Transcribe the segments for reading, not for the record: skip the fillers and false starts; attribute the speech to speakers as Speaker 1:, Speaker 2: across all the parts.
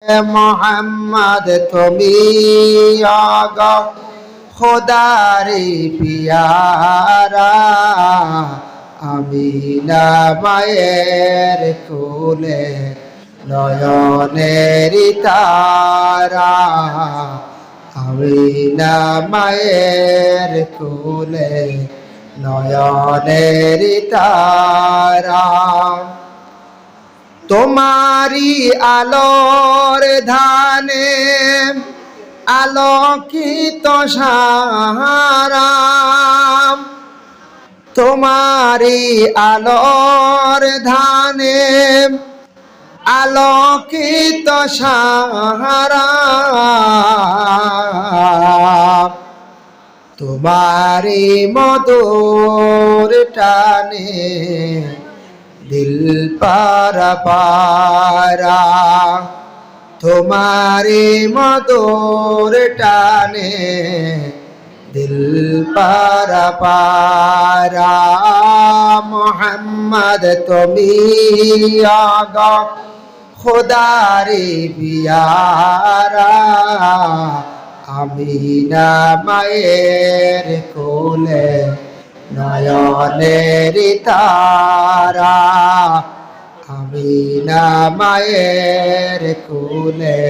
Speaker 1: মোহাম্মদ তুমি আগো খোদারে পিয়ারা আমিনা মায়ের কোলে নয়নের তারা আমিনা মায়ের কোলে নয়নের তারা তোমারি আলোর ধানে আলোকিত সারা তোমারি আলোর ধানে আলোকিত সারা তোমারি মধুর টানে দিল পারা পারা তোমারি মধুর টানে দিল পারা পারা মোহাম্মদ তুমি আগো খোদারে পিয়ারা আমিনা মায়ের কোলে নয়নের তারা আমিনা মায়ের কোলে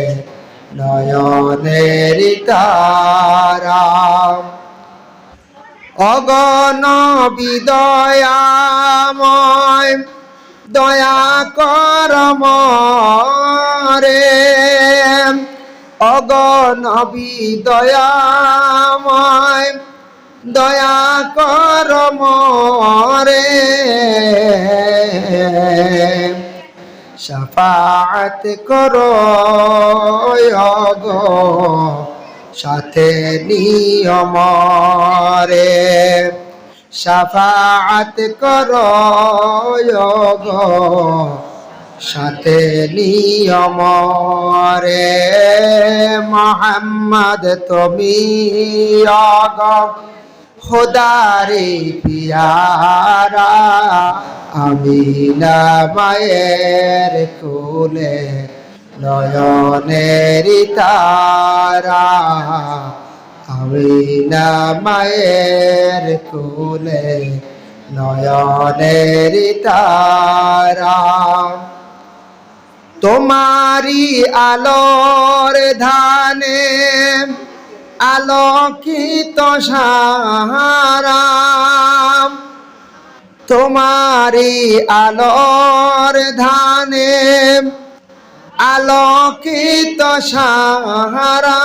Speaker 1: নয়নের তারা অগণ বিদয়াময় দয়া কর মরে অগণ বিদয়াময় দয়া কর মরে শাফাআত করো গো সাথে নিয়ম রে শাফাআত করো গো সাথে নিয়ম রে মোহাম্মদ তুমি আগো খোদারে পিয়ারা আমিনা মায়ের কোলে নয়নের তারা আমিনা মায়ের কোলে নয়নের তারা তোমারি আলোর ধানে আলোকিত সারা তোমারি আলোর ধানে আলোকিত সারা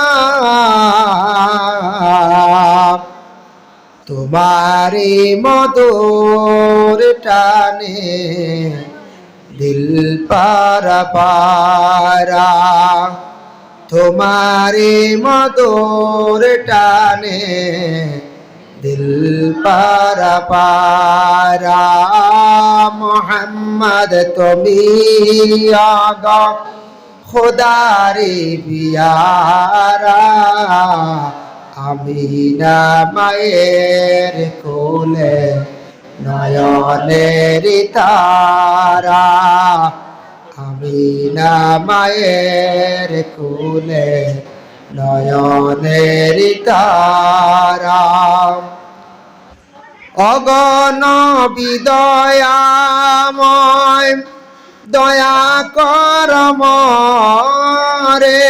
Speaker 1: তোমারি মধুর টানে দিল পারা পারা তোমারি মধুর টানে দিল পারা পারা মোহাম্মদ তুমি আগো খোদারে পিয়ারা আমিনা মায়ের কোলে নয়নের তারা আমিনা মায়ের কোলে নয়নের তারা অগণ বিদয়াময় দয়া কর মরে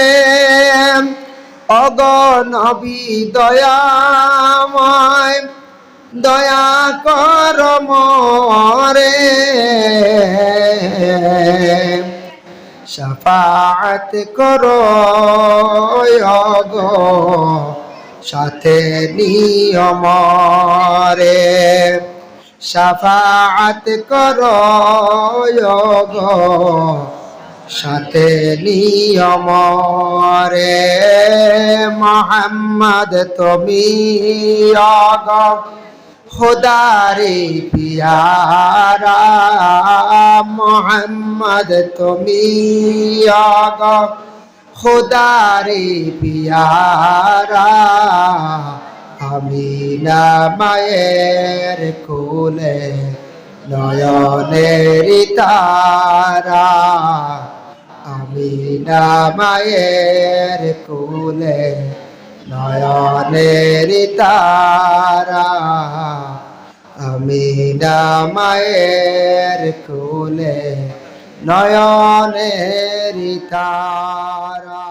Speaker 1: অগণ বিদয়াময় দয়া কর মরে শাফাআত করো গো সাথে নিয়ম রে শাফাআত করো গো সাথে নিয়ম রে মোহাম্মদ তুমি আগো খোদারে পিয়ারা মোহাম্মদ তুমি আগো খোদারে পিয়ারা আমিনা মায়ের কোলে নয়নের তারা আমিনা মায়ের কোলে নয়নের তারা আমিনা মায়ের কোলে নয়নের তারা।